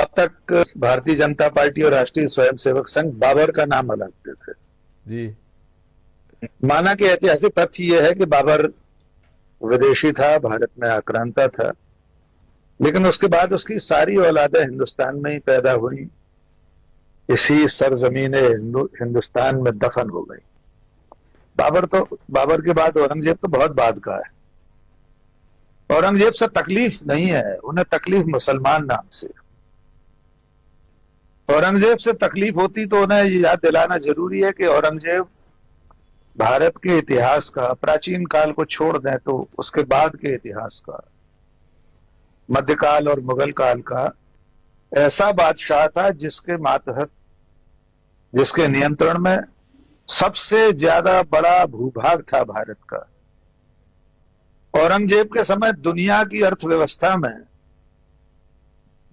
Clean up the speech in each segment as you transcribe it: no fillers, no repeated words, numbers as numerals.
अब तक भारतीय जनता पार्टी और राष्ट्रीय स्वयंसेवक संघ बाबर का नाम अलगते थे जी। माना कि ऐतिहासिक तथ्य यह है कि बाबर विदेशी था, भारत में आक्रांता था, लेकिन उसके बाद उसकी सारी औलादें हिंदुस्तान में ही पैदा हुई, इसी सरजमीन हिंदुस्तान में दफन हो गई। बाबर के बाद औरंगजेब तो बहुत बाद का है। औरंगजेब से तकलीफ नहीं है, उन्हें तकलीफ मुसलमान नाम से। औरंगजेब से तकलीफ होती तो उन्हें ये याद दिलाना जरूरी है कि औरंगजेब भारत के इतिहास का, प्राचीन काल को छोड़ दें तो उसके बाद के इतिहास का, मध्यकाल और मुगल काल का ऐसा बादशाह था जिसके मातहत, जिसके नियंत्रण में सबसे ज्यादा बड़ा भूभाग था भारत का। औरंगजेब के समय दुनिया की अर्थव्यवस्था में,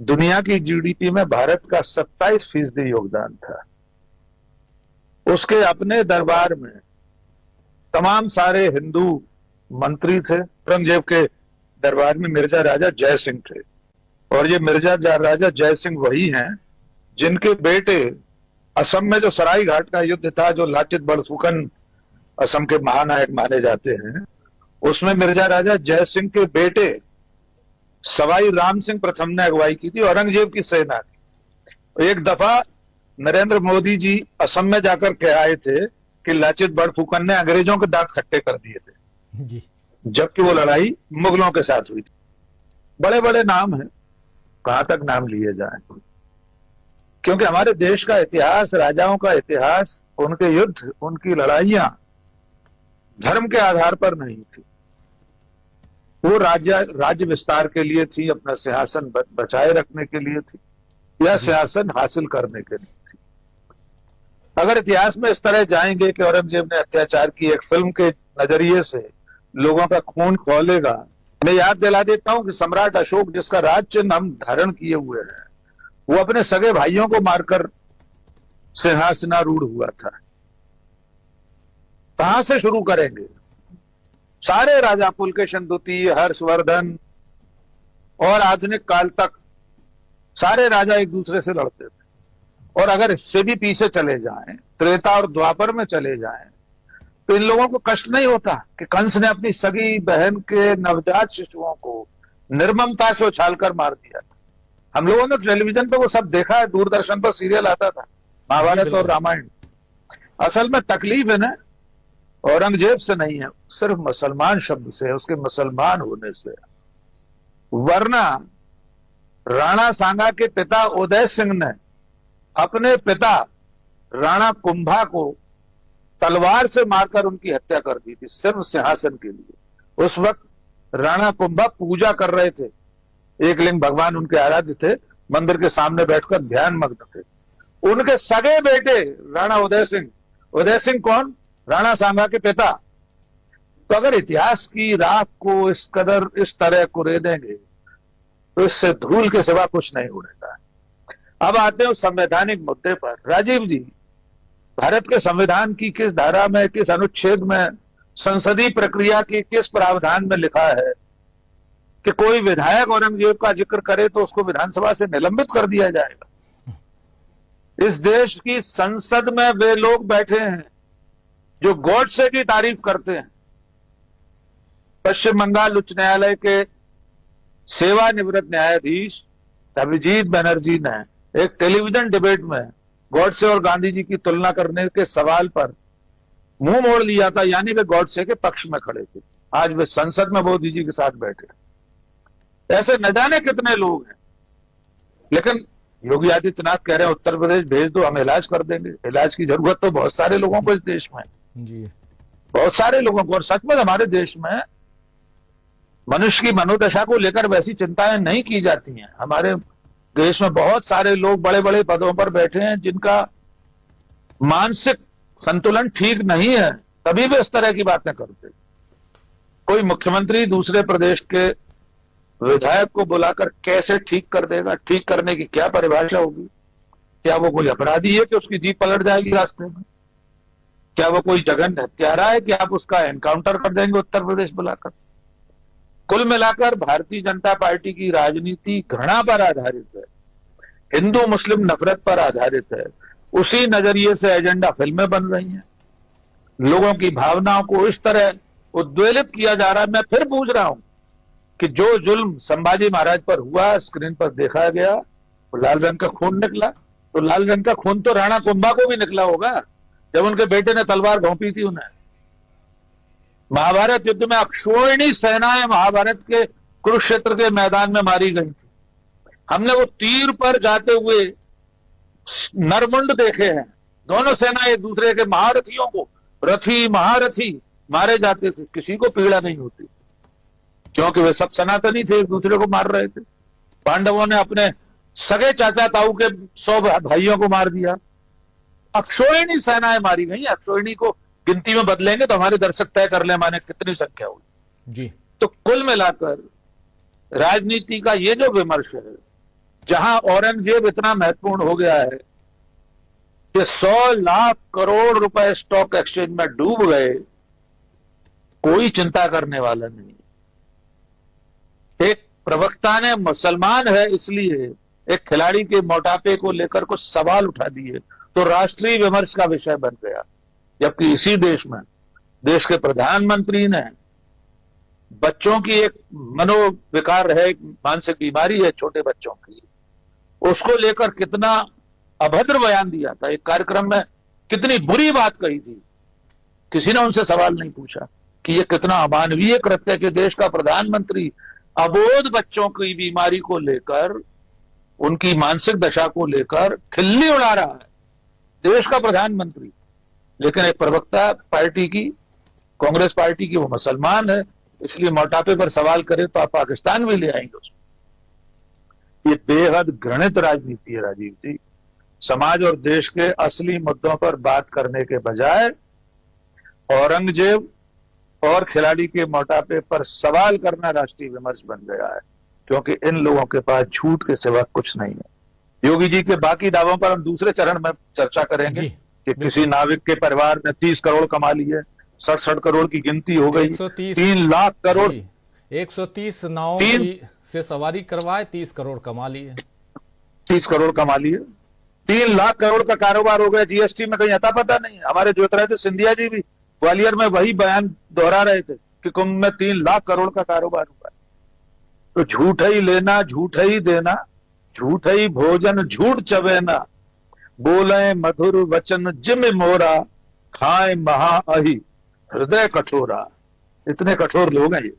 दुनिया की जीडीपी में भारत का 27% योगदान था। उसके अपने दरबार में तमाम सारे हिंदू मंत्री थे। औरंगजेब के दरबार में मिर्जा राजा जय सिंह थे, और ये मिर्जा राजा जय सिंह वही हैं जिनके बेटे, असम में जो सराय घाट का युद्ध था, जो लाचित बड़फुकन असम के महानायक माने जाते हैं, उसमें मिर्जा राजा जय सिंह के बेटे सवाई राम सिंह प्रथम ने अगुवाई की थी औरंगजेब की सेना की। एक दफा नरेंद्र मोदी जी असम में जाकर कह आए थे कि लाचित बड़फुकन ने अंग्रेजों के दांत खट्टे कर दिए थे जी। जबकि वो लड़ाई मुगलों के साथ हुई थी। बड़े बड़े नाम हैं, कहां तक नाम लिए जाएं, क्योंकि हमारे देश का इतिहास, राजाओं का इतिहास, उनके युद्ध, उनकी लड़ाइयां धर्म के आधार पर नहीं थी। वो राज्य विस्तार के लिए थी, अपना सिंहासन बचाए रखने के लिए थी, या सिंहासन हासिल करने के लिए थी। अगर इतिहास में इस तरह जाएंगे कि औरंगजेब ने अत्याचार की, एक फिल्म के नजरिए से लोगों का खून खौलेगा। मैं याद दिला देता हूं कि सम्राट अशोक, जिसका राज चिन्ह हम धारण किए हुए हैं, वो अपने सगे भाइयों को मारकर सिंहासनारूढ़ हुआ था। कहां से शुरू करेंगे? सारे राजा, पुलकेशन द्वितीय, हर्षवर्धन और आधुनिक काल तक सारे राजा एक दूसरे से लड़ते थे। और अगर इससे भी पीछे चले जाएं, त्रेता और द्वापर में चले जाएं, तो इन लोगों को कष्ट नहीं होता कि कंस ने अपनी सगी बहन के नवजात शिशुओं को निर्ममता से उछालकर मार दिया। हम लोगों ने टेलीविजन पे वो सब देखा है, दूरदर्शन पर सीरियल आता था, महाभारत और रामायण। असल में तकलीफ है ना, औरंगजेब से नहीं है, सिर्फ मुसलमान शब्द से है, उसके मुसलमान होने से। वरना राणा सांगा के पिता उदय सिंह ने अपने पिता राणा कुंभा को तलवार से मारकर उनकी हत्या कर दी थी, सिर्फ सिंहासन के लिए। उस वक्त राणा कुंभा पूजा कर रहे थे, एकलिंग भगवान उनके आराध्य थे, मंदिर के सामने बैठकर ध्यान मग्न थे। उनके सगे बेटे राणा उदय सिंह कौन? राणा सांगा के पिता। तो अगर इतिहास की राख को इस कदर, इस तरह कुरेदेंगे तो इससे धूल के सिवा कुछ नहीं उड़ेगा। अब आते हैं उस संवैधानिक मुद्दे पर। राजीव जी, भारत के संविधान की किस धारा में, किस अनुच्छेद में, संसदीय प्रक्रिया की किस प्रावधान में लिखा है कि कोई विधायक औरंगजेब का जिक्र करे तो उसको विधानसभा से निलंबित कर दिया जाएगा? इस देश की संसद में वे लोग बैठे हैं जो गॉडसे की तारीफ करते हैं। पश्चिम बंगाल उच्च न्यायालय के सेवानिवृत्त न्यायाधीश अभिजीत बनर्जी ने एक टेलीविजन डिबेट में गॉडसे और गांधी जी की तुलना करने के सवाल पर मुंह मोड़ लिया था, यानी वे गॉडसे के पक्ष में खड़े थे। आज वे संसद में मोदी जी के साथ बैठे। ऐसे न जाने कितने लोग हैं। लेकिन योगी आदित्यनाथ कह रहे हैं उत्तर प्रदेश भेज दो, हम इलाज कर देंगे। इलाज की जरूरत तो बहुत सारे लोगों को इस देश में जी, बहुत सारे लोगों को। और सच में हमारे देश में मनुष्य की मनोदशा को लेकर वैसी चिंताएं नहीं की जाती हैं। हमारे देश में बहुत सारे लोग बड़े बड़े पदों पर बैठे हैं जिनका मानसिक संतुलन ठीक नहीं है, तभी वे इस तरह की बातें करते। कोई मुख्यमंत्री दूसरे प्रदेश के विधायक को बुलाकर कैसे ठीक कर देगा? ठीक करने की क्या परिभाषा होगी? क्या वो कोई अपराधी है कि उसकी जीप पलट जाएगी रास्ते में? क्या वो कोई जघन्य हत्यारा है कि आप उसका एनकाउंटर कर देंगे उत्तर प्रदेश बुलाकर? कुल मिलाकर भारतीय जनता पार्टी की राजनीति घृणा पर आधारित है। हिंदू मुस्लिम नफरत पर आधारित है। उसी नजरिए से एजेंडा फिल्में बन रही हैं, लोगों की भावनाओं को इस तरह उद्वेलित किया जा रहा है। मैं फिर पूछ रहा हूं कि जो जुल्म संभाजी महाराज पर हुआ, स्क्रीन पर देखा गया, तो लाल रंग का खून निकला, तो लाल रंग का खून तो राणा कुंभा को भी निकला होगा जब उनके बेटे ने तलवार घोंपी थी उन्हें। महाभारत युद्ध में अक्षोहिणी सेनाएं महाभारत के कुरुक्षेत्र के मैदान में मारी गई थी। हमने वो तीर पर जाते हुए नरमुंड देखे हैं। दोनों सेना एक दूसरे के महारथियों को, रथी महारथी मारे जाते थे, किसी को पीड़ा नहीं होती, क्योंकि वे सब सनातनी थे, एक दूसरे को मार रहे थे। पांडवों ने अपने सगे चाचा ताऊ के 100 भाइयों को मार दिया। अक्षोहिणी सेनाएं मारी गई। अक्षोहिणी को गिनती में बदलेंगे तो हमारे दर्शक तय कर ले माने कितनी संख्या हुई जी। तो कुल मिलाकर राजनीति का ये जो विमर्श है, जहां औरंगजेब इतना महत्वपूर्ण हो गया है कि 100 लाख करोड़ रुपए स्टॉक एक्सचेंज में डूब गए, कोई चिंता करने वाला नहीं। एक प्रवक्ता ने मुसलमान है इसलिए एक खिलाड़ी के मोटापे को लेकर कुछ सवाल उठा दिए तो राष्ट्रीय विमर्श का विषय बन गया, जबकि इसी देश में देश के प्रधानमंत्री ने बच्चों की एक मनोविकार है, एक मानसिक बीमारी है छोटे बच्चों की, उसको लेकर कितना अभद्र बयान दिया था। एक कार्यक्रम में कितनी बुरी बात कही थी, किसी ने उनसे सवाल नहीं पूछा कि यह कितना अमानवीय कृत्य है कि देश का प्रधानमंत्री अबोध बच्चों की बीमारी को लेकर, उनकी मानसिक दशा को लेकर खिल्ली उड़ा रहा है, देश का प्रधानमंत्री। लेकिन एक प्रवक्ता पार्टी की, कांग्रेस पार्टी की, वो मुसलमान है, इसलिए मोटापे पर सवाल करे तो आप पाकिस्तान भी ले आएंगे उसको। ये बेहद घृणित राजनीति है राजीव जी। समाज और देश के असली मुद्दों पर बात करने के बजाय औरंगजेब और खिलाड़ी के मोटापे पर सवाल करना राष्ट्रीय विमर्श बन गया है, क्योंकि इन लोगों के पास झूठ के सिवा कुछ नहीं है। योगी जी के बाकी दावों पर हम दूसरे चरण में चर्चा करेंगे कि किसी नाविक के परिवार ने 30 करोड़ कमा लिए, 67 करोड़ की गिनती हो गई, 3 लाख करोड़, 130 नावों से सवारी करवाए, 30 करोड़ कमा लिए, 30 करोड़ कमा लिए, 3 लाख करोड़ का कारोबार हो गया। जीएसटी में कहीं अता पता नहीं। हमारे ज्योतिरादित्य सिंधिया जी भी ग्वालियर में वही बयान दोहरा रहे थे कि कुंभ में 3 लाख करोड़ का कारोबार हुआ। तो झूठ ही लेना, झूठ ही देना, झूठ ही भोजन, झूठ चबेना, बोले मधुर वचन जिम मोरा, खाए महा अहि हृदय कठोरा। इतने कठोर लोग हैं ये।